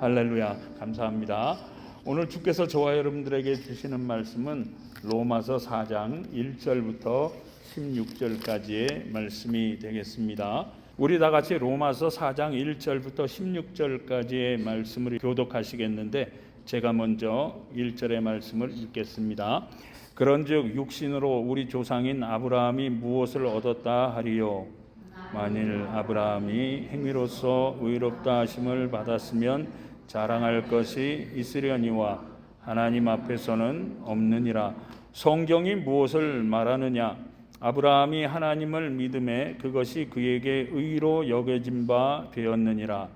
할렐루야. 감사합니다. 오늘 주께서 저와 여러분들에게 주시는 말씀은 로마서 4장 1절부터 16절까지의 말씀이 되겠습니다. 우리 다 같이 로마서 4장 1절부터 16절까지의 말씀을 교독하시겠는데 제가 먼저 1절의 말씀을 읽겠습니다. 그런즉 육신으로 우리 조상인 아브라함이 무엇을 얻었다 하리요? 만일 아브라함이 행위로서 의롭다 하심을 받았으면 자랑할 것이 있으려니와 하나님 앞에서는 없느니라. 성경이 무엇을 말하느냐? 아브라함이 하나님을 믿음에 그것이 그에게 의로 여겨진 바 되었느니라.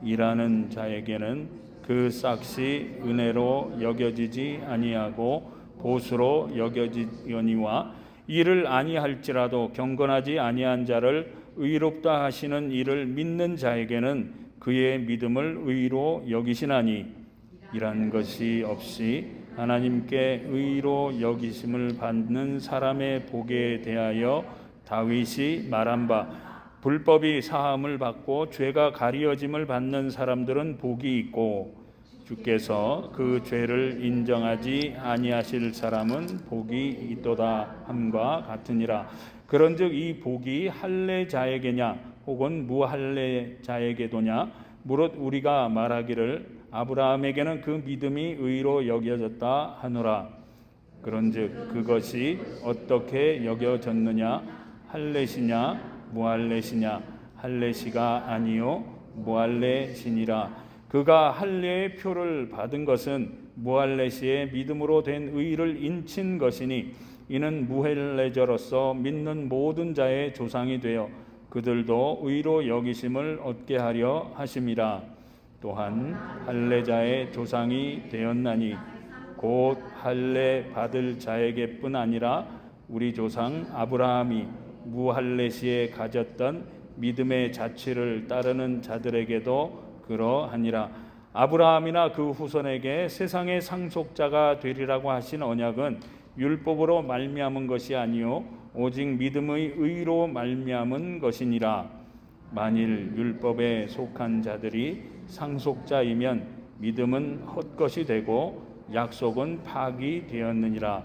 일하는 자에게는 그 싹이 은혜로 여겨지지 아니하고 보수로 여겨지려니와 일을 아니할지라도 경건하지 아니한 자를 의롭다 하시는 이를 믿는 자에게는 그의 믿음을 의로 여기시나니 이란 것이 없이 하나님께 의로 여기심을 받는 사람의 복에 대하여 다윗이 말한 바 불법이 사함을 받고 죄가 가리어짐을 받는 사람들은 복이 있고 주께서 그 죄를 인정하지 아니하실 사람은 복이 있도다 함과 같으니라. 그런즉 이 복이 할례자에게냐 혹은 무할례자에게도냐? 무릇 우리가 말하기를 아브라함에게는 그 믿음이 의로 여겨졌다 하노라. 그런즉 그것이 어떻게 여겨졌느냐? 할례시냐 무할례시냐? 할례시가 아니요 무할례시니라. 그가 할례의 표를 받은 것은 무할례시의 믿음으로 된 의를 인친 것이니 이는 무할례자로서 믿는 모든 자의 조상이 되어 그들도 의로 여기심을 얻게 하려 하심이라. 또한 할례자의 조상이 되었나니 곧 할례 받을 자에게뿐 아니라 우리 조상 아브라함이 무할례시에 가졌던 믿음의 자취를 따르는 자들에게도 그러하니라. 아브라함이나 그 후손에게 세상의 상속자가 되리라고 하신 언약은 율법으로 말미암은 것이 아니요 오직 믿음의 의로 말미암은 것이니라. 만일 율법에 속한 자들이 상속자이면 믿음은 헛것이 되고 약속은 파기 되었느니라.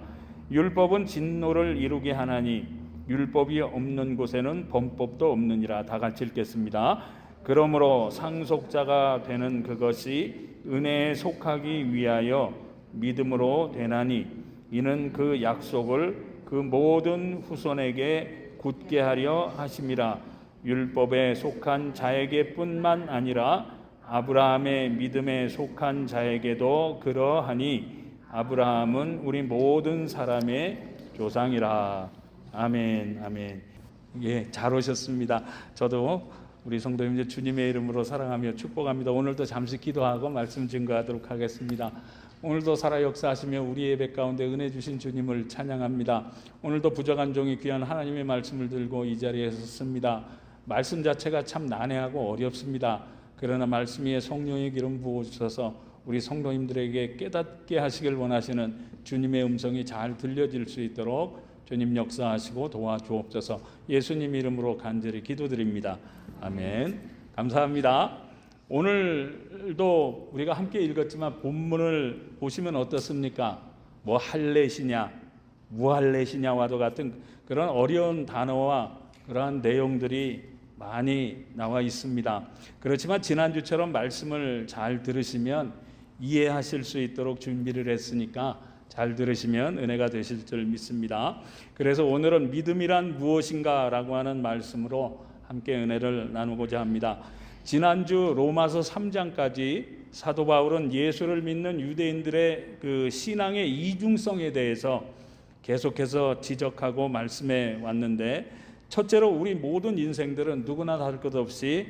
율법은 진노를 이루게 하나니 율법이 없는 곳에는 범법도 없느니라. 다 같이 읽겠습니다. 그러므로 상속자가 되는 그것이 은혜에 속하기 위하여 믿음으로 되나니 이는 그 약속을 그 모든 후손에게 굳게 하려 하심이라. 율법에 속한 자에게뿐만 아니라 아브라함의 믿음에 속한 자에게도 그러하니 아브라함은 우리 모든 사람의 조상이라. 아멘. 아멘. 예, 잘 오셨습니다. 저도 우리 성도님들 주님의 이름으로 사랑하며 축복합니다. 오늘도 잠시 기도하고 말씀 증거하도록 하겠습니다. 오늘도 살아 역사하시며 우리 예배 가운데 은혜 주신 주님을 찬양합니다. 오늘도 부족한 종이 귀한 하나님의 말씀을 들고 이 자리에 섰습니다. 말씀 자체가 참 난해하고 어렵습니다. 그러나 말씀 위에 성령의 기름 부어주셔서 우리 성도님들에게 깨닫게 하시길 원하시는 주님의 음성이 잘 들려질 수 있도록 주님 역사하시고 도와주옵소서. 예수님 이름으로 간절히 기도드립니다. 아멘. 감사합니다. 오늘도 우리가 함께 읽었지만 본문을 보시면 어떻습니까? 뭐 할례시냐 무할례시냐와도 같은 그런 어려운 단어와 그러한 내용들이 많이 나와 있습니다. 그렇지만 지난주처럼 말씀을 잘 들으시면 이해하실 수 있도록 준비를 했으니까 잘 들으시면 은혜가 되실 줄 믿습니다. 그래서 오늘은 믿음이란 무엇인가 라고 하는 말씀으로 함께 은혜를 나누고자 합니다. 지난주 로마서 3장까지 사도 바울은 예수를 믿는 유대인들의 그 신앙의 이중성에 대해서 계속해서 지적하고 말씀해 왔는데, 첫째로 우리 모든 인생들은 누구나 다를 것 없이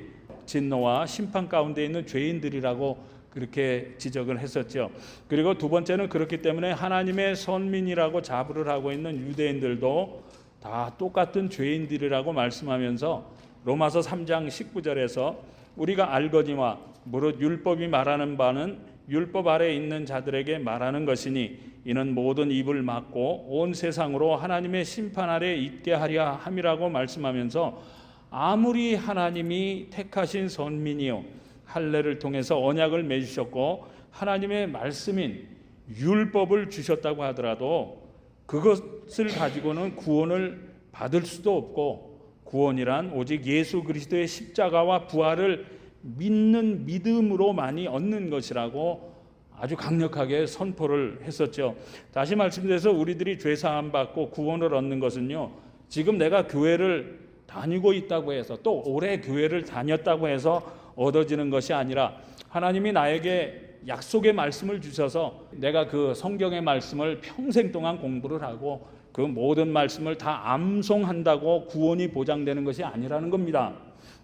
진노와 심판 가운데 있는 죄인들이라고 그렇게 지적을 했었죠. 그리고 두 번째는 그렇기 때문에 하나님의 선민이라고 자부를 하고 있는 유대인들도 다 똑같은 죄인들이라고 말씀하면서 로마서 3장 19절에서 우리가 알거니와 무릇 율법이 말하는 바는 율법 아래 있는 자들에게 말하는 것이니 이는 모든 입을 막고 온 세상으로 하나님의 심판 아래 있게 하려 함이라고 말씀하면서 아무리 하나님이 택하신 선민이요 할례를 통해서 언약을 맺으셨고 하나님의 말씀인 율법을 주셨다고 하더라도 그것을 가지고는 구원을 받을 수도 없고, 구원이란 오직 예수 그리스도의 십자가와 부활을 믿는 믿음으로만이 얻는 것이라고 아주 강력하게 선포를 했었죠. 다시 말씀드려서 우리들이 죄 사함 받고 구원을 얻는 것은요, 지금 내가 교회를 다니고 있다고 해서 또 오래 교회를 다녔다고 해서 얻어지는 것이 아니라, 하나님이 나에게 약속의 말씀을 주셔서 내가 그 성경의 말씀을 평생 동안 공부를 하고 그 모든 말씀을 다 암송한다고 구원이 보장되는 것이 아니라는 겁니다.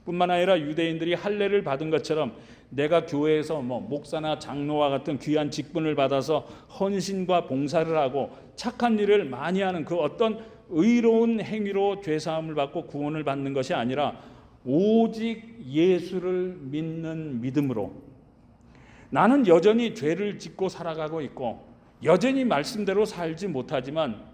뿐만 아니라 유대인들이 할례를 받은 것처럼 내가 교회에서 목사나 장로와 같은 귀한 직분을 받아서 헌신과 봉사를 하고 착한 일을 많이 하는 그 어떤 의로운 행위로 죄사함을 받고 구원을 받는 것이 아니라 오직 예수를 믿는 믿음으로, 나는 여전히 죄를 짓고 살아가고 있고 여전히 말씀대로 살지 못하지만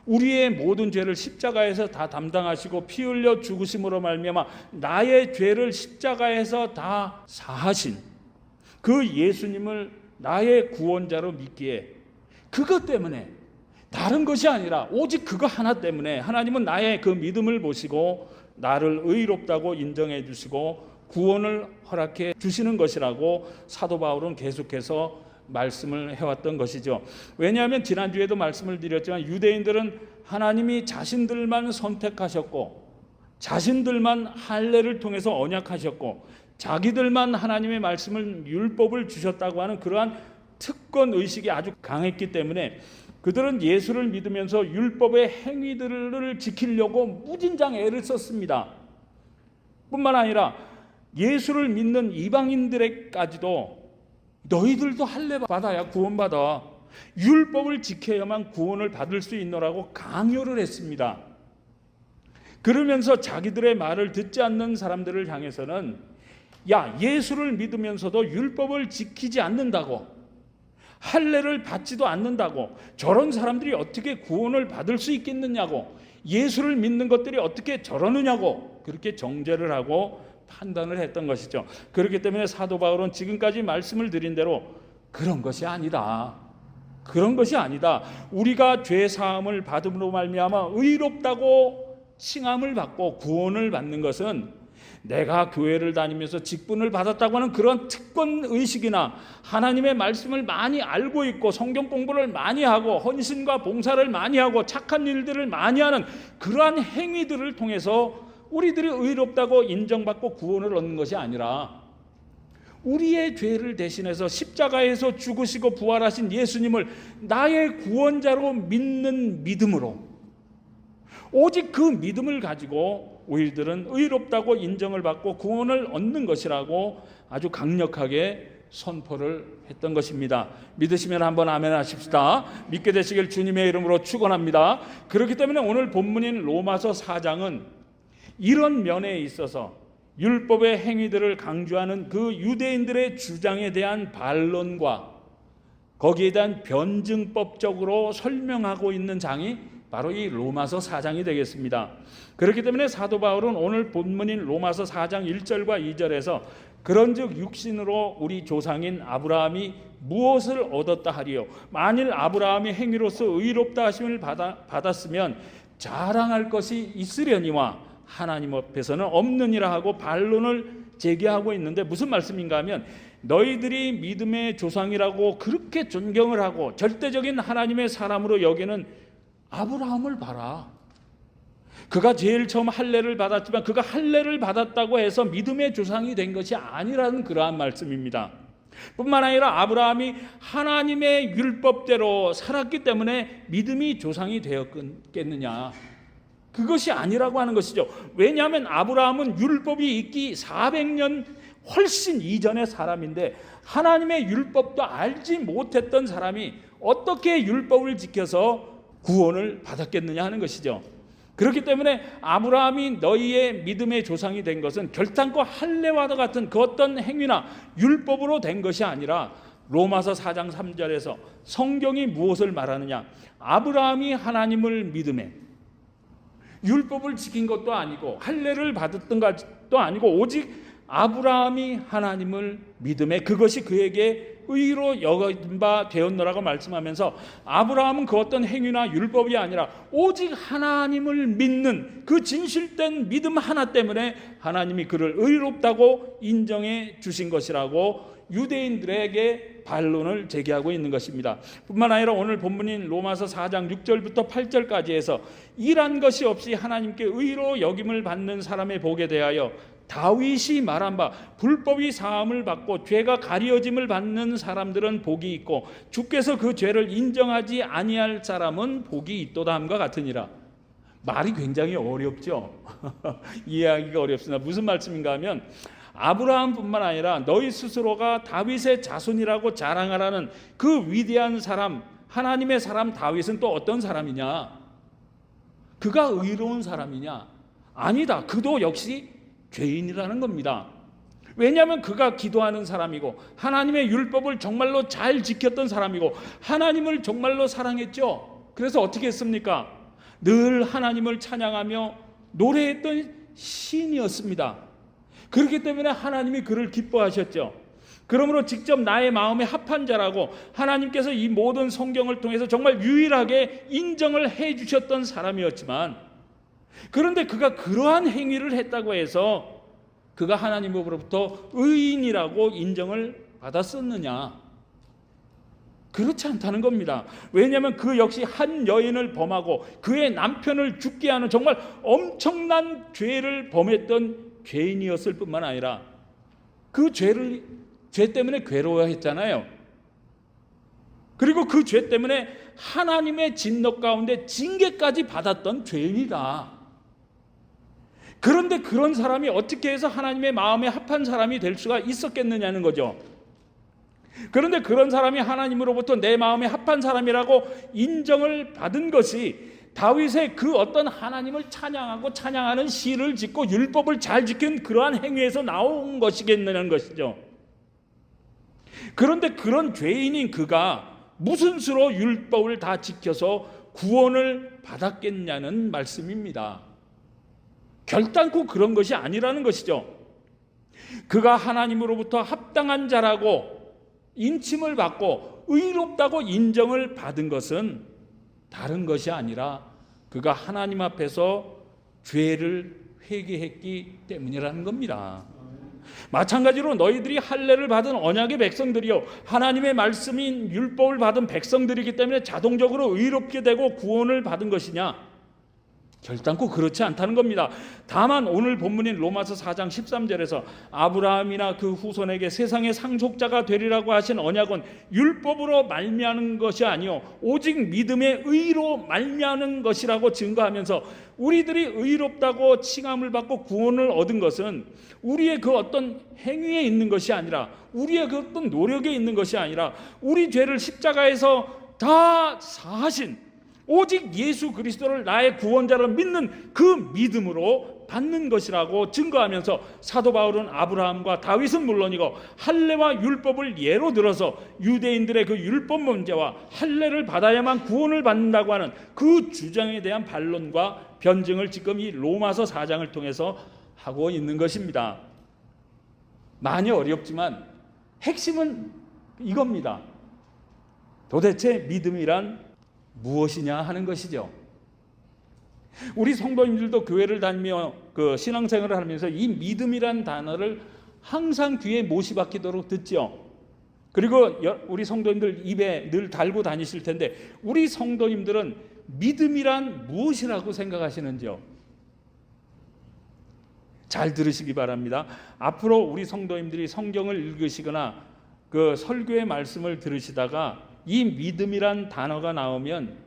우리의 모든 죄를 십자가에서 다 담당하시고 피 흘려 죽으심으로 말미암아 나의 죄를 십자가에서 다 사하신 그 예수님을 나의 구원자로 믿기에, 그것 때문에, 다른 것이 아니라 오직 그거 하나 때문에 하나님은 나의 그 믿음을 보시고 나를 의롭다고 인정해 주시고 구원을 허락해 주시는 것이라고 사도 바울은 계속해서 말씀을 해왔던 것이죠. 왜냐하면 지난주에도 말씀을 드렸지만 유대인들은 하나님이 자신들만 선택하셨고 자신들만 할례를 통해서 언약하셨고 자기들만 하나님의 말씀을 율법을 주셨다고 하는 그러한 특권 의식이 아주 강했기 때문에 그들은 예수를 믿으면서 율법의 행위들을 지키려고 무진장 애를 썼습니다. 뿐만 아니라 예수를 믿는 이방인들에까지도 너희들도 할례 받아야 구원받아, 율법을 지켜야만 구원을 받을 수 있노라고 강요를 했습니다. 그러면서 자기들의 말을 듣지 않는 사람들을 향해서는 야, 예수를 믿으면서도 율법을 지키지 않는다고, 할례를 받지도 않는다고, 저런 사람들이 어떻게 구원을 받을 수 있겠느냐고, 예수를 믿는 것들이 어떻게 저러느냐고 그렇게 정죄를 하고 판단을 했던 것이죠. 그렇기 때문에 사도 바울은 지금까지 말씀을 드린 대로 그런 것이 아니다. 그런 것이 아니다. 우리가 죄 사함을 받음으로 말미암아 의롭다고 칭함을 받고 구원을 받는 것은 내가 교회를 다니면서 직분을 받았다고 하는 그런 특권 의식이나 하나님의 말씀을 많이 알고 있고 성경 공부를 많이 하고 헌신과 봉사를 많이 하고 착한 일들을 많이 하는 그러한 행위들을 통해서 우리들이 의롭다고 인정받고 구원을 얻는 것이 아니라 우리의 죄를 대신해서 십자가에서 죽으시고 부활하신 예수님을 나의 구원자로 믿는 믿음으로, 오직 그 믿음을 가지고 우리들은 의롭다고 인정을 받고 구원을 얻는 것이라고 아주 강력하게 선포를 했던 것입니다. 믿으시면 한번 아멘 하십시다. 믿게 되시길 주님의 이름으로 축원합니다. 그렇기 때문에 오늘 본문인 로마서 4장은 이런 면에 있어서 율법의 행위들을 강조하는 그 유대인들의 주장에 대한 반론과 거기에 대한 변증법적으로 설명하고 있는 장이 바로 이 로마서 4장이 되겠습니다. 그렇기 때문에 사도 바울은 오늘 본문인 로마서 4장 1절과 2절에서 그런즉 육신으로 우리 조상인 아브라함이 무엇을 얻었다 하리요, 만일 아브라함이 행위로서 의롭다 하심을 받았으면 자랑할 것이 있으려니와 하나님 앞에서는 없느니라 하고 반론을 제기하고 있는데, 무슨 말씀인가 하면 너희들이 믿음의 조상이라고 그렇게 존경을 하고 절대적인 하나님의 사람으로 여기는 아브라함을 봐라. 그가 제일 처음 할례를 받았지만 그가 할례를 받았다고 해서 믿음의 조상이 된 것이 아니라는 그러한 말씀입니다. 뿐만 아니라 아브라함이 하나님의 율법대로 살았기 때문에 믿음이 조상이 되었겠느냐, 그것이 아니라고 하는 것이죠. 왜냐하면 아브라함은 율법이 있기 400년 훨씬 이전의 사람인데 하나님의 율법도 알지 못했던 사람이 어떻게 율법을 지켜서 구원을 받았겠느냐 하는 것이죠. 그렇기 때문에 아브라함이 너희의 믿음의 조상이 된 것은 결단코 할례와 같은 그 어떤 행위나 율법으로 된 것이 아니라 로마서 4장 3절에서 성경이 무엇을 말하느냐, 아브라함이 하나님을 믿음에 율법을 지킨 것도 아니고 할례를 받았던 것도 아니고 오직 아브라함이 하나님을 믿음에 그것이 그에게 의로 여긴 바 되었노라고 말씀하면서 아브라함은 그 어떤 행위나 율법이 아니라 오직 하나님을 믿는 그 진실된 믿음 하나 때문에 하나님이 그를 의롭다고 인정해 주신 것이라고 유대인들에게 반론을 제기하고 있는 것입니다. 뿐만 아니라 오늘 본문인 로마서 4장 6절부터 8절까지 해서 일한 것이 없이 하나님께 의로 여김을 받는 사람의 복에 대하여 다윗이 말한 바 불법이 사함을 받고 죄가 가려짐을 받는 사람들은 복이 있고 주께서 그 죄를 인정하지 아니할 사람은 복이 있도다 함과 같으니라. 말이 굉장히 어렵죠. 이해하기가 어렵습니다. 무슨 말씀인가 하면 아브라함뿐만 아니라 너희 스스로가 다윗의 자손이라고 자랑하라는 그 위대한 사람, 하나님의 사람 다윗은 또 어떤 사람이냐? 그가 의로운 사람이냐? 아니다. 그도 역시 죄인이라는 겁니다. 왜냐하면 그가 기도하는 사람이고 하나님의 율법을 정말로 잘 지켰던 사람이고 하나님을 정말로 사랑했죠. 그래서 어떻게 했습니까? 늘 하나님을 찬양하며 노래했던 시인이었습니다. 그렇기 때문에 하나님이 그를 기뻐하셨죠. 그러므로 직접 나의 마음에 합한 자라고 하나님께서 이 모든 성경을 통해서 정말 유일하게 인정을 해 주셨던 사람이었지만, 그런데 그가 그러한 행위를 했다고 해서 그가 하나님으로부터 의인이라고 인정을 받았었느냐? 그렇지 않다는 겁니다. 왜냐하면 그 역시 한 여인을 범하고 그의 남편을 죽게 하는 정말 엄청난 죄를 범했던 죄인이었을 뿐만 아니라 그 죄 때문에 괴로워했잖아요. 그리고 그 죄 때문에 하나님의 진노 가운데 징계까지 받았던 죄인이다. 그런데 그런 사람이 어떻게 해서 하나님의 마음에 합한 사람이 될 수가 있었겠느냐는 거죠. 그런데 그런 사람이 하나님으로부터 내 마음에 합한 사람이라고 인정을 받은 것이 다윗의 그 어떤 하나님을 찬양하고 찬양하는 시를 짓고 율법을 잘 지킨 그러한 행위에서 나온 것이겠느냐는 것이죠. 그런데 그런 죄인인 그가 무슨 수로 율법을 다 지켜서 구원을 받았겠냐는 말씀입니다. 결단코 그런 것이 아니라는 것이죠. 그가 하나님으로부터 합당한 자라고 인침을 받고 의롭다고 인정을 받은 것은 다른 것이 아니라 그가 하나님 앞에서 죄를 회개했기 때문이라는 겁니다. 마찬가지로 너희들이 할례를 받은 언약의 백성들이요 하나님의 말씀인 율법을 받은 백성들이기 때문에 자동적으로 의롭게 되고 구원을 받은 것이냐? 결단코 그렇지 않다는 겁니다. 다만 오늘 본문인 로마서 4장 13절에서 아브라함이나 그 후손에게 세상의 상속자가 되리라고 하신 언약은 율법으로 말미암은 것이 아니요 오직 믿음의 의로 말미암은 것이라고 증거하면서 우리들이 의롭다고 칭함을 받고 구원을 얻은 것은 우리의 그 어떤 행위에 있는 것이 아니라 우리의 그 어떤 노력에 있는 것이 아니라 우리 죄를 십자가에서 다 사하신 오직 예수 그리스도를 나의 구원자로 믿는 그 믿음으로 받는 것이라고 증거하면서 사도 바울은 아브라함과 다윗은 물론이고 할례와 율법을 예로 들어서 유대인들의 그 율법 문제와 할례를 받아야만 구원을 받는다고 하는 그 주장에 대한 반론과 변증을 지금 이 로마서 4장을 통해서 하고 있는 것입니다. 많이 어렵지만 핵심은 이겁니다. 도대체 믿음이란 무엇이냐 하는 것이죠. 우리 성도님들도 교회를 다니며 그 신앙생활을 하면서 이 믿음이란 단어를 항상 귀에 못이 박히도록 듣죠. 그리고 우리 성도님들 입에 늘 달고 다니실 텐데 우리 성도님들은 믿음이란 무엇이라고 생각하시는지요? 잘 들으시기 바랍니다. 앞으로 우리 성도님들이 성경을 읽으시거나 그 설교의 말씀을 들으시다가 이 믿음이란 단어가 나오면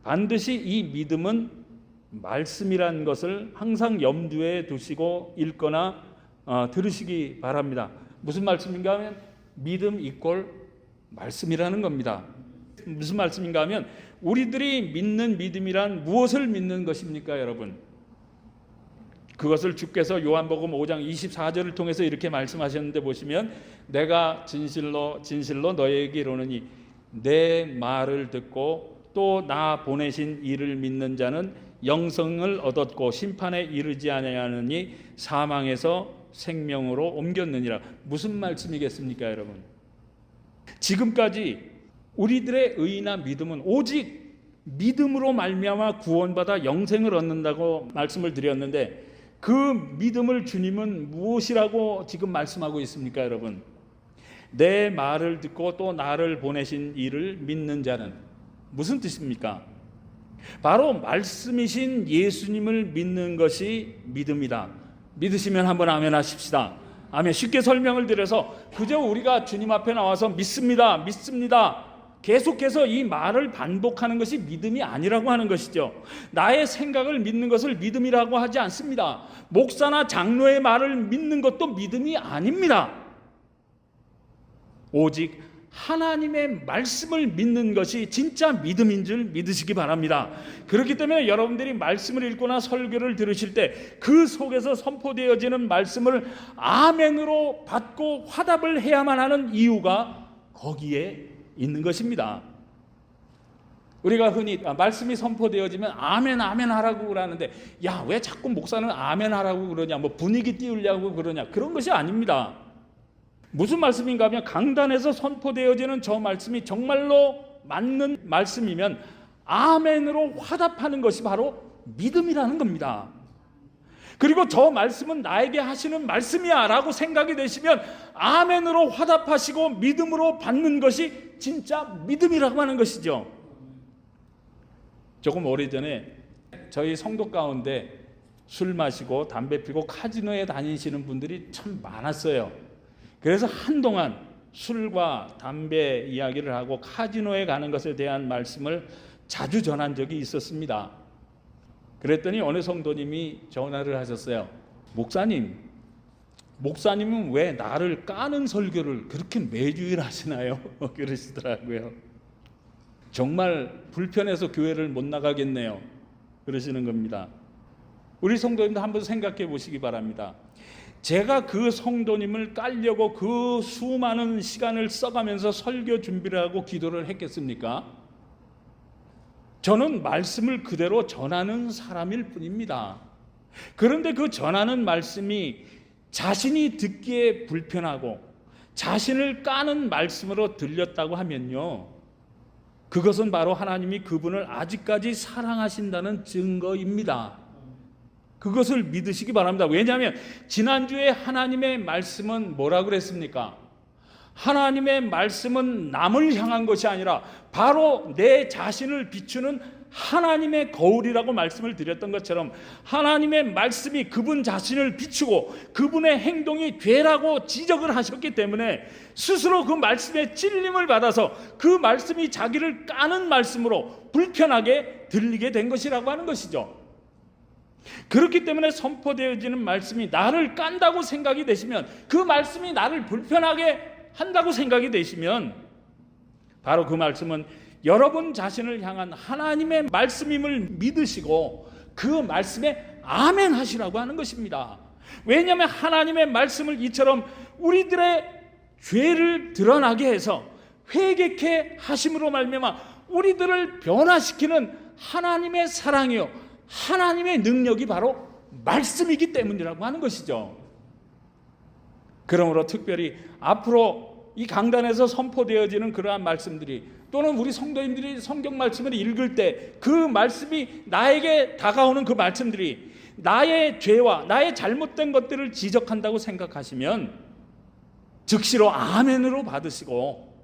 반드시 이 믿음은 말씀이란 것을 항상 염두에 두시고 읽거나 들으시기 바랍니다. 무슨 말씀인가 하면 믿음 이꼴 말씀이라는 겁니다. 무슨 말씀인가 하면 우리들이 믿는 믿음이란 무엇을 믿는 것입니까, 여러분? 그것을 주께서 요한복음 5장 24절을 통해서 이렇게 말씀하셨는데 보시면 내가 진실로 진실로 너희에게 이르노니 내 말을 듣고 또 나 보내신 이를 믿는 자는 영생을 얻었고 심판에 이르지 아니하느니 사망에서 생명으로 옮겼느니라. 무슨 말씀이겠습니까, 여러분? 지금까지 우리들의 의나 믿음은 오직 믿음으로 말미암아 구원받아 영생을 얻는다고 말씀을 드렸는데, 그 믿음을 주님은 무엇이라고 지금 말씀하고 있습니까, 여러분? 내 말을 듣고 또 나를 보내신 이를 믿는 자는, 무슨 뜻입니까? 바로 말씀이신 예수님을 믿는 것이 믿음이다. 믿으시면 한번 아멘 하십시다. 아멘. 쉽게 설명을 드려서 그저 우리가 주님 앞에 나와서 믿습니다, 믿습니다, 계속해서 이 말을 반복하는 것이 믿음이 아니라고 하는 것이죠. 나의 생각을 믿는 것을 믿음이라고 하지 않습니다. 목사나 장로의 말을 믿는 것도 믿음이 아닙니다. 오직 하나님의 말씀을 믿는 것이 진짜 믿음인 줄 믿으시기 바랍니다. 그렇기 때문에 여러분들이 말씀을 읽거나 설교를 들으실 때 그 속에서 선포되어지는 말씀을 아멘으로 받고 화답을 해야만 하는 이유가 거기에 있는 것입니다. 우리가 흔히 말씀이 선포되어지면 아멘 아멘 하라고 그러는데, 야, 왜 자꾸 목사는 아멘 하라고 그러냐, 뭐 분위기 띄우려고 그러냐, 그런 것이 아닙니다. 무슨 말씀인가 하면 강단에서 선포되어지는 저 말씀이 정말로 맞는 말씀이면 아멘으로 화답하는 것이 바로 믿음이라는 겁니다. 그리고 저 말씀은 나에게 하시는 말씀이야 라고 생각이 되시면 아멘으로 화답하시고 믿음으로 받는 것이 진짜 믿음이라고 하는 것이죠. 조금 오래전에 저희 성도 가운데 술 마시고 담배 피고 카지노에 다니시는 분들이 참 많았어요. 그래서 한동안 술과 담배 이야기를 하고 카지노에 가는 것에 대한 말씀을 자주 전한 적이 있었습니다. 그랬더니 어느 성도님이 전화를 하셨어요. 목사님은 왜 나를 까는 설교를 그렇게 매주일 하시나요? 그러시더라고요. 정말 불편해서 교회를 못 나가겠네요, 그러시는 겁니다. 우리 성도님도 한번 생각해 보시기 바랍니다. 제가 그 성도님을 깔려고 그 수많은 시간을 써가면서 설교 준비를 하고 기도를 했겠습니까? 저는 말씀을 그대로 전하는 사람일 뿐입니다. 그런데 그 전하는 말씀이 자신이 듣기에 불편하고 자신을 까는 말씀으로 들렸다고 하면요, 그것은 바로 하나님이 그분을 아직까지 사랑하신다는 증거입니다. 그것을 믿으시기 바랍니다. 왜냐하면 지난주에 하나님의 말씀은 뭐라고 그랬습니까? 하나님의 말씀은 남을 향한 것이 아니라 바로 내 자신을 비추는 하나님의 거울이라고 말씀을 드렸던 것처럼, 하나님의 말씀이 그분 자신을 비추고 그분의 행동이 죄라고 지적을 하셨기 때문에 스스로 그 말씀에 찔림을 받아서 그 말씀이 자기를 까는 말씀으로 불편하게 들리게 된 것이라고 하는 것이죠. 그렇기 때문에 선포되어지는 말씀이 나를 깐다고 생각이 되시면, 그 말씀이 나를 불편하게 한다고 생각이 되시면, 바로 그 말씀은 여러분 자신을 향한 하나님의 말씀임을 믿으시고 그 말씀에 아멘 하시라고 하는 것입니다. 왜냐하면 하나님의 말씀을 이처럼 우리들의 죄를 드러나게 해서 회개케 하심으로 말미암아 우리들을 변화시키는 하나님의 사랑이요, 하나님의 능력이 바로 말씀이기 때문이라고 하는 것이죠. 그러므로 특별히 앞으로 이 강단에서 선포되어지는 그러한 말씀들이, 또는 우리 성도님들이 성경 말씀을 읽을 때 그 말씀이 나에게 다가오는 그 말씀들이 나의 죄와 나의 잘못된 것들을 지적한다고 생각하시면 즉시로 아멘으로 받으시고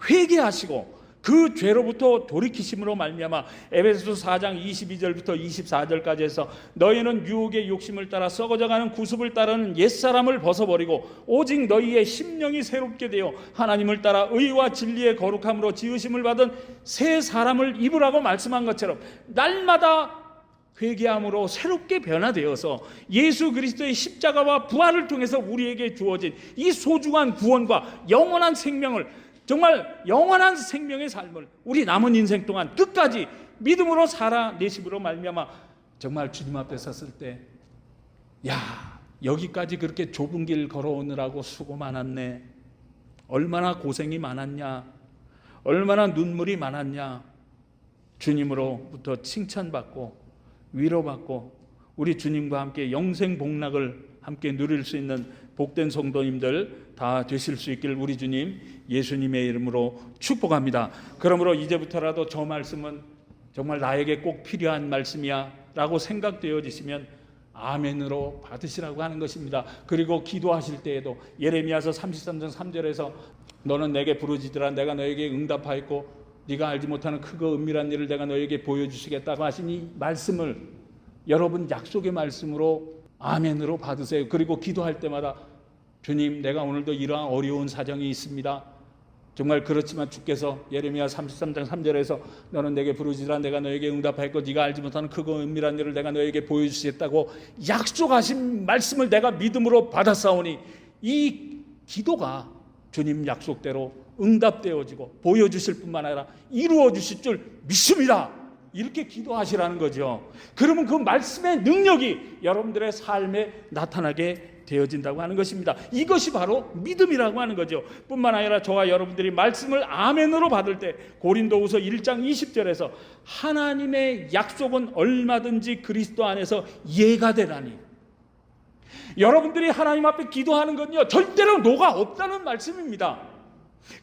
회개하시고 그 죄로부터 돌이키심으로 말미암아 에베소서 4장 22절부터 24절까지 해서 너희는 유혹의 욕심을 따라 썩어져가는 구습을 따르는 옛사람을 벗어버리고 오직 너희의 심령이 새롭게 되어 하나님을 따라 의와 진리의 거룩함으로 지으심을 받은 새 사람을 입으라고 말씀한 것처럼 날마다 회개함으로 새롭게 변화되어서 예수 그리스도의 십자가와 부활을 통해서 우리에게 주어진 이 소중한 구원과 영원한 생명을, 정말 영원한 생명의 삶을 우리 남은 인생 동안 끝까지 믿음으로 살아내심으로 말미암아 정말 주님 앞에 섰을 때, 야, 여기까지 그렇게 좁은 길 걸어오느라고 수고 많았네, 얼마나 고생이 많았냐, 얼마나 눈물이 많았냐, 주님으로부터 칭찬받고 위로받고 우리 주님과 함께 영생 복락을 함께 누릴 수 있는 복된 성도님들 다 되실 수 있길 우리 주님 예수님의 이름으로 축복합니다. 그러므로 이제부터라도 저 말씀은 정말 나에게 꼭 필요한 말씀이야 라고 생각되어지시면 아멘으로 받으시라고 하는 것입니다. 그리고 기도하실 때에도 예레미야서 33장 3절에서 너는 내게 부르짖으라 내가 너에게 응답하였고 네가 알지 못하는 크고 은밀한 일을 내가 너에게 보여주시겠다고 하신 이 말씀을 여러분 약속의 말씀으로 아멘으로 받으세요. 그리고 기도할 때마다 주님 내가 오늘도 이러한 어려운 사정이 있습니다. 정말 그렇지만 주께서 예레미야 33장 3절에서 너는 내게 부르짖으라 내가 너에게 응답하였고 네가 알지 못하는 크고 은밀한 일을 내가 너에게 보여주시겠다고 약속하신 말씀을 내가 믿음으로 받았사오니 이 기도가 주님 약속대로 응답되어지고 보여주실 뿐만 아니라 이루어주실 줄 믿습니다. 이렇게 기도하시라는 거죠. 그러면 그 말씀의 능력이 여러분들의 삶에 나타나게 되어진다고 하는 것입니다. 이것이 바로 믿음이라고 하는 거죠. 뿐만 아니라 저와 여러분들이 말씀을 아멘으로 받을 때 고린도후서 1장 20절에서 하나님의 약속은 얼마든지 그리스도 안에서 예가 되라니. 여러분들이 하나님 앞에 기도하는 건요 절대로 노가 없다는 말씀입니다.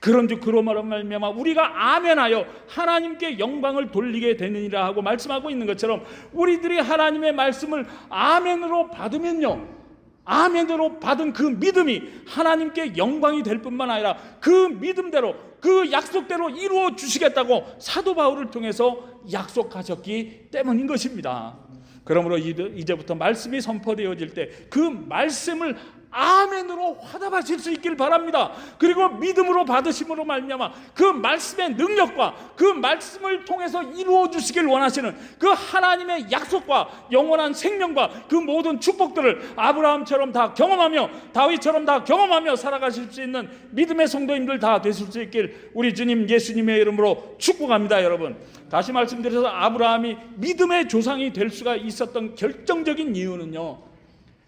그런즉 그러므로 말미암아 우리가 아멘하여 하나님께 영광을 돌리게 되느니라 하고 말씀하고 있는 것처럼 우리들이 하나님의 말씀을 아멘으로 받으면요 아멘으로 받은 그 믿음이 하나님께 영광이 될 뿐만 아니라 그 믿음대로 그 약속대로 이루어 주시겠다고 사도 바울을 통해서 약속하셨기 때문인 것입니다. 그러므로 이제부터 말씀이 선포되어질 때 그 말씀을 아멘으로 화답하실 수 있길 바랍니다. 그리고 믿음으로 받으심으로 말미암아 그 말씀의 능력과 그 말씀을 통해서 이루어 주시길 원하시는 그 하나님의 약속과 영원한 생명과 그 모든 축복들을 아브라함처럼 다 경험하며 다윗처럼 다 경험하며 살아가실 수 있는 믿음의 성도님들 다 되실 수 있길 우리 주님 예수님의 이름으로 축복합니다. 여러분 다시 말씀드려서 아브라함이 믿음의 조상이 될 수가 있었던 결정적인 이유는요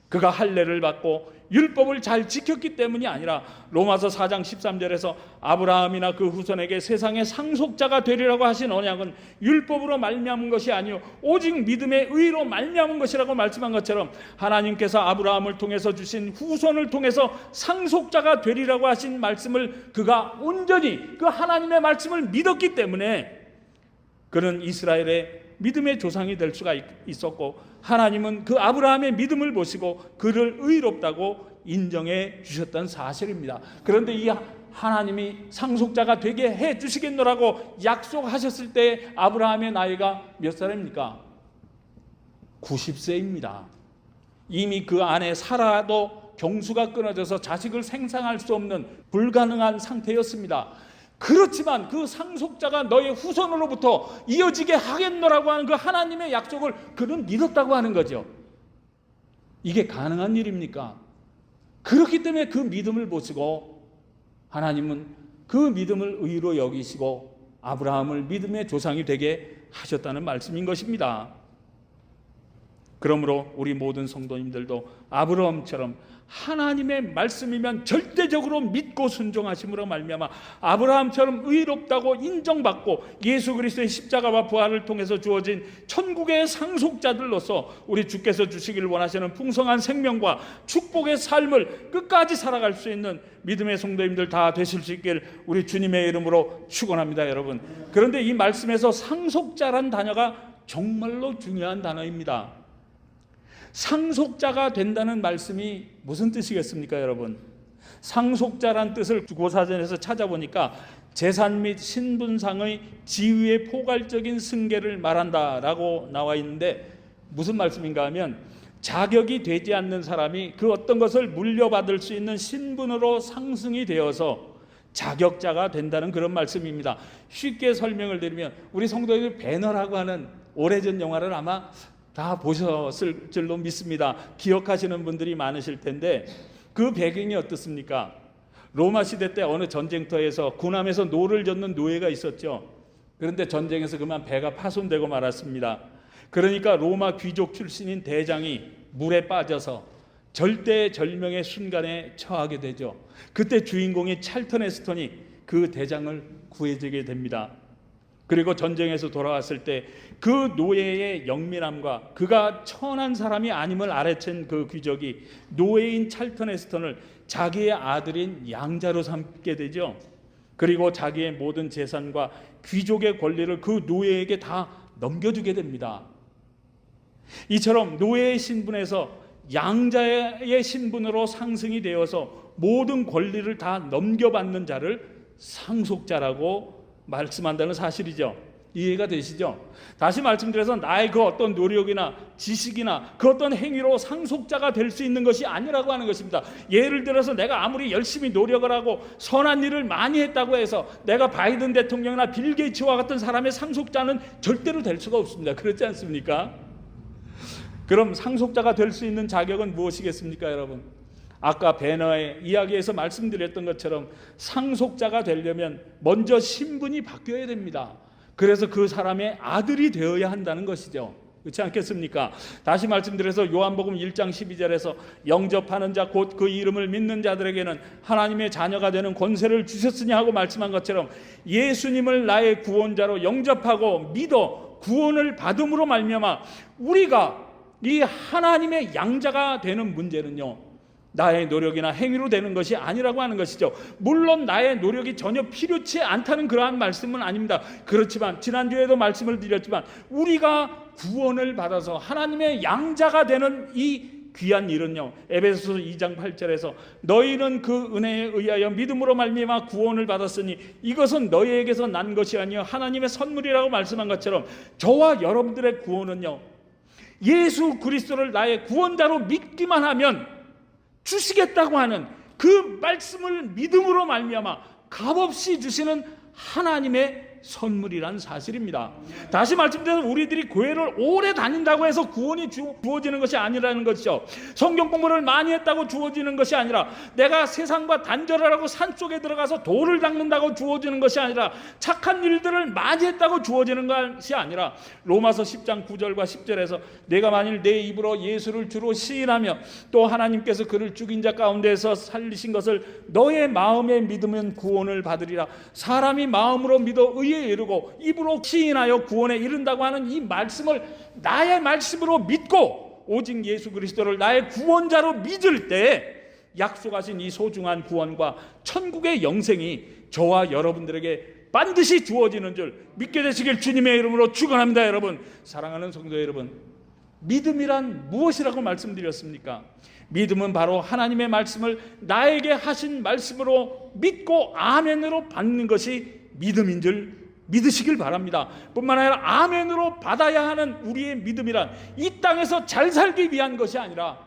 그가 할례를 받고 율법을 잘 지켰기 때문이 아니라 로마서 4장 13절에서 아브라함이나 그 후손에게 세상의 상속자가 되리라고 하신 언약은 율법으로 말미암은 것이 아니요 오직 믿음의 의로 말미암은 것이라고 말씀한 것처럼 하나님께서 아브라함을 통해서 주신 후손을 통해서 상속자가 되리라고 하신 말씀을 그가 온전히 그 하나님의 말씀을 믿었기 때문에 그는 이스라엘의 믿음의 조상이 될 수가 있었고 하나님은 그 아브라함의 믿음을 보시고 그를 의롭다고 인정해 주셨던 사실입니다. 그런데 이 하나님이 상속자가 되게 해 주시겠노라고 약속하셨을 때 아브라함의 나이가 몇 살입니까? 90세입니다. 이미 그 안에 사라도 경수가 끊어져서 자식을 생산할 수 없는 불가능한 상태였습니다. 그렇지만 그 상속자가 너의 후손으로부터 이어지게 하겠노라고 하는 그 하나님의 약속을 그는 믿었다고 하는 거죠. 이게 가능한 일입니까? 그렇기 때문에 그 믿음을 보시고 하나님은 그 믿음을 의로 여기시고 아브라함을 믿음의 조상이 되게 하셨다는 말씀인 것입니다. 그러므로 우리 모든 성도님들도 아브라함처럼 하나님의 말씀이면 절대적으로 믿고 순종하심으로 말미암아 아브라함처럼 의롭다고 인정받고 예수 그리스도의 십자가와 부활을 통해서 주어진 천국의 상속자들로서 우리 주께서 주시기를 원하시는 풍성한 생명과 축복의 삶을 끝까지 살아갈 수 있는 믿음의 성도님들 다 되실 수 있길 우리 주님의 이름으로 축원합니다. 여러분, 그런데 이 말씀에서 상속자란 단어가 정말로 중요한 단어입니다. 상속자가 된다는 말씀이 무슨 뜻이겠습니까, 여러분? 상속자란 뜻을 고사전에서 찾아보니까 재산 및 신분상의 지위의 포괄적인 승계를 말한다라고 나와 있는데 무슨 말씀인가 하면 자격이 되지 않는 사람이 그 어떤 것을 물려받을 수 있는 신분으로 상승이 되어서 자격자가 된다는 그런 말씀입니다. 쉽게 설명을 드리면 우리 성도들 배너라고 하는 오래전 영화를 아마 다 보셨을 줄로 믿습니다. 기억하시는 분들이 많으실 텐데 그 배경이 어떻습니까? 로마 시대 때 어느 전쟁터에서 군함에서 노를 젓는 노예가 있었죠. 그런데 전쟁에서 그만 배가 파손되고 말았습니다. 그러니까 로마 귀족 출신인 대장이 물에 빠져서 절대절명의 순간에 처하게 되죠. 그때 주인공이 찰턴 헤스턴이 그 대장을 구해주게 됩니다. 그리고 전쟁에서 돌아왔을 때 그 노예의 영민함과 그가 천한 사람이 아님을 알아챈 그 귀족이 노예인 찰턴 헤스턴을 자기의 아들인 양자로 삼게 되죠. 그리고 자기의 모든 재산과 귀족의 권리를 그 노예에게 다 넘겨주게 됩니다. 이처럼 노예의 신분에서 양자의 신분으로 상승이 되어서 모든 권리를 다 넘겨받는 자를 상속자라고 말씀한다는 사실이죠. 이해가 되시죠? 다시 말씀드려서 나의 그 어떤 노력이나 지식이나 그 어떤 행위로 상속자가 될 수 있는 것이 아니라고 하는 것입니다. 예를 들어서 내가 아무리 열심히 노력을 하고 선한 일을 많이 했다고 해서 내가 바이든 대통령이나 빌 게이츠와 같은 사람의 상속자는 절대로 될 수가 없습니다. 그렇지 않습니까? 그럼 상속자가 될 수 있는 자격은 무엇이겠습니까, 여러분? 아까 배너의 이야기에서 말씀드렸던 것처럼 상속자가 되려면 먼저 신분이 바뀌어야 됩니다. 그래서 그 사람의 아들이 되어야 한다는 것이죠. 그렇지 않겠습니까? 다시 말씀드려서 요한복음 1장 12절에서 영접하는 자 곧 그 이름을 믿는 자들에게는 하나님의 자녀가 되는 권세를 주셨으니 하고 말씀한 것처럼 예수님을 나의 구원자로 영접하고 믿어 구원을 받음으로 말미암아 우리가 이 하나님의 양자가 되는 문제는요, 나의 노력이나 행위로 되는 것이 아니라고 하는 것이죠. 물론 나의 노력이 전혀 필요치 않다는 그러한 말씀은 아닙니다. 그렇지만 지난주에도 말씀을 드렸지만 우리가 구원을 받아서 하나님의 양자가 되는 이 귀한 일은요, 에베소서 2장 8절에서 너희는 그 은혜에 의하여 믿음으로 말미암아 구원을 받았으니 이것은 너희에게서 난 것이 아니요 하나님의 선물이라고 말씀한 것처럼 저와 여러분들의 구원은요, 예수 그리스도를 나의 구원자로 믿기만 하면 주시겠다고 하는 그 말씀을 믿음으로 말미암아 값없이 주시는 하나님의 선물이란 사실입니다. 다시 말씀드려서 우리들이 교회를 오래 다닌다고 해서 구원이 주어지는 것이 아니라는 것이죠. 성경 공부를 많이 했다고 주어지는 것이 아니라 내가 세상과 단절을 하고 산속에 들어가서 돌을 닦는다고 주어지는 것이 아니라 착한 일들을 많이 했다고 주어지는 것이 아니라 로마서 10장 9절과 10절에서 내가 만일 내 입으로 예수를 주로 시인하며 또 하나님께서 그를 죽인 자 가운데서 살리신 것을 너의 마음에 믿으면 구원을 받으리라. 사람이 마음으로 믿어 의에 이르고 입으로 시인하여 구원에 이른다고 하는 이 말씀을 나의 말씀으로 믿고 오직 예수 그리스도를 나의 구원자로 믿을 때 약속하신 이 소중한 구원과 천국의 영생이 저와 여러분들에게 반드시 주어지는 줄 믿게 되시길 주님의 이름으로 축원합니다. 여러분, 사랑하는 성도 여러분, 믿음이란 무엇이라고 말씀드렸습니까? 믿음은 바로 하나님의 말씀을 나에게 하신 말씀으로 믿고 아멘으로 받는 것이 믿음인 줄 믿으시길 바랍니다. 뿐만 아니라 아멘으로 받아야 하는 우리의 믿음이란 이 땅에서 잘 살기 위한 것이 아니라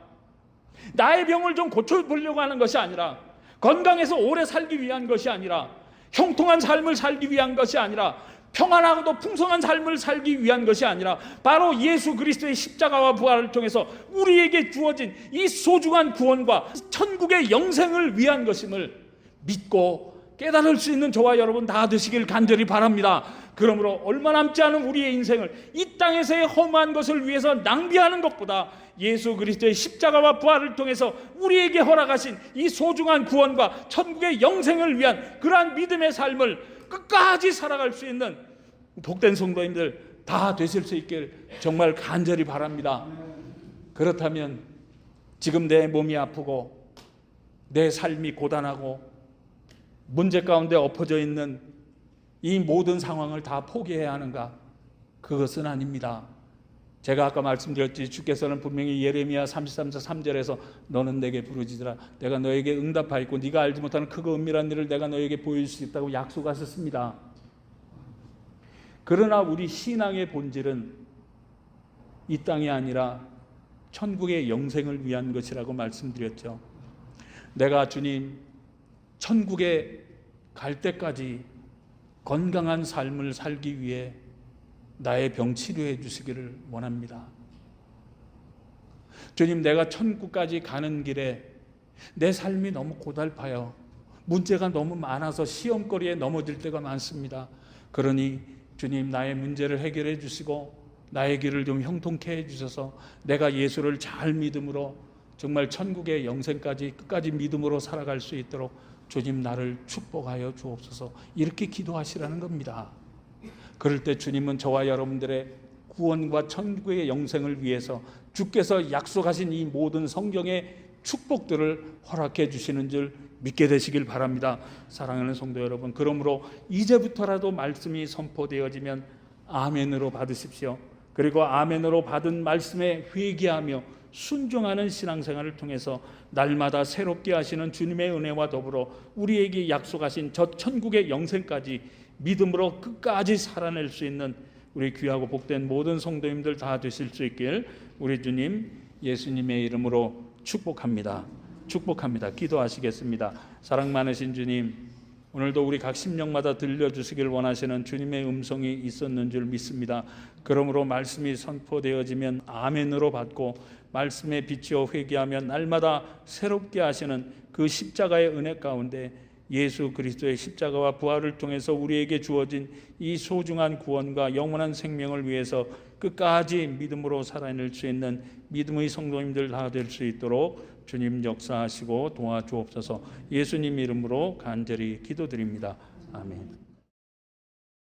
나의 병을 좀 고쳐보려고 하는 것이 아니라 건강해서 오래 살기 위한 것이 아니라 형통한 삶을 살기 위한 것이 아니라 평안하고도 풍성한 삶을 살기 위한 것이 아니라 바로 예수 그리스도의 십자가와 부활을 통해서 우리에게 주어진 이 소중한 구원과 천국의 영생을 위한 것임을 믿고 깨달을 수 있는 저와 여러분 다 되시길 간절히 바랍니다. 그러므로 얼마 남지 않은 우리의 인생을 이 땅에서의 허무한 것을 위해서 낭비하는 것보다 예수 그리스도의 십자가와 부활을 통해서 우리에게 허락하신 이 소중한 구원과 천국의 영생을 위한 그러한 믿음의 삶을 끝까지 살아갈 수 있는 복된 성도님들 다 되실 수 있길 정말 간절히 바랍니다. 그렇다면 지금 내 몸이 아프고 내 삶이 고단하고 문제 가운데 엎어져 있는 이 모든 상황을 다 포기해야 하는가? 그것은 아닙니다. 제가 아까 말씀드렸지, 주께서는 분명히 예레미야 33장 3절에서 너는 내게 부르짖으라 내가 너에게 응답하였고 네가 알지 못하는 크고 은밀한 일을 내가 너에게 보여줄 수 있다고 약속하셨습니다. 그러나 우리 신앙의 본질은 이 땅이 아니라 천국의 영생을 위한 것이라고 말씀드렸죠. 내가 주님 천국에 갈 때까지 건강한 삶을 살기 위해 나의 병 치료해 주시기를 원합니다. 주님, 내가 천국까지 가는 길에 내 삶이 너무 고달파요. 문제가 너무 많아서 시험거리에 넘어질 때가 많습니다. 그러니 주님, 나의 문제를 해결해 주시고 나의 길을 좀 형통케 해 주셔서 내가 예수를 잘 믿음으로 정말 천국의 영생까지 끝까지 믿음으로 살아갈 수 있도록 주님 나를 축복하여 주옵소서. 이렇게 기도하시라는 겁니다. 그럴 때 주님은 저와 여러분들의 구원과 천국의 영생을 위해서 주께서 약속하신 이 모든 성경의 축복들을 허락해 주시는 줄 믿게 되시길 바랍니다. 사랑하는 성도 여러분, 그러므로 이제부터라도 말씀이 선포되어지면 아멘으로 받으십시오. 그리고 아멘으로 받은 말씀에 회개하며 순종하는 신앙생활을 통해서 날마다 새롭게 하시는 주님의 은혜와 더불어 우리에게 약속하신 저 천국의 영생까지 믿음으로 끝까지 살아낼 수 있는 우리 귀하고 복된 모든 성도님들 다 되실 수 있길 우리 주님 예수님의 이름으로 축복합니다. 축복합니다. 기도하시겠습니다. 사랑 많으신 주님, 오늘도 우리 각 심령마다 들려주시길 원하시는 주님의 음성이 있었는 줄 믿습니다. 그러므로 말씀이 선포되어지면 아멘으로 받고 말씀에 비추어 회개하면 날마다 새롭게 하시는 그 십자가의 은혜 가운데 예수 그리스도의 십자가와 부활을 통해서 우리에게 주어진 이 소중한 구원과 영원한 생명을 위해서 끝까지 믿음으로 살아낼 수 있는 믿음의 성도님들 다 될 수 있도록 주님 역사하시고 도와주옵소서. 예수님 이름으로 간절히 기도드립니다. 아멘.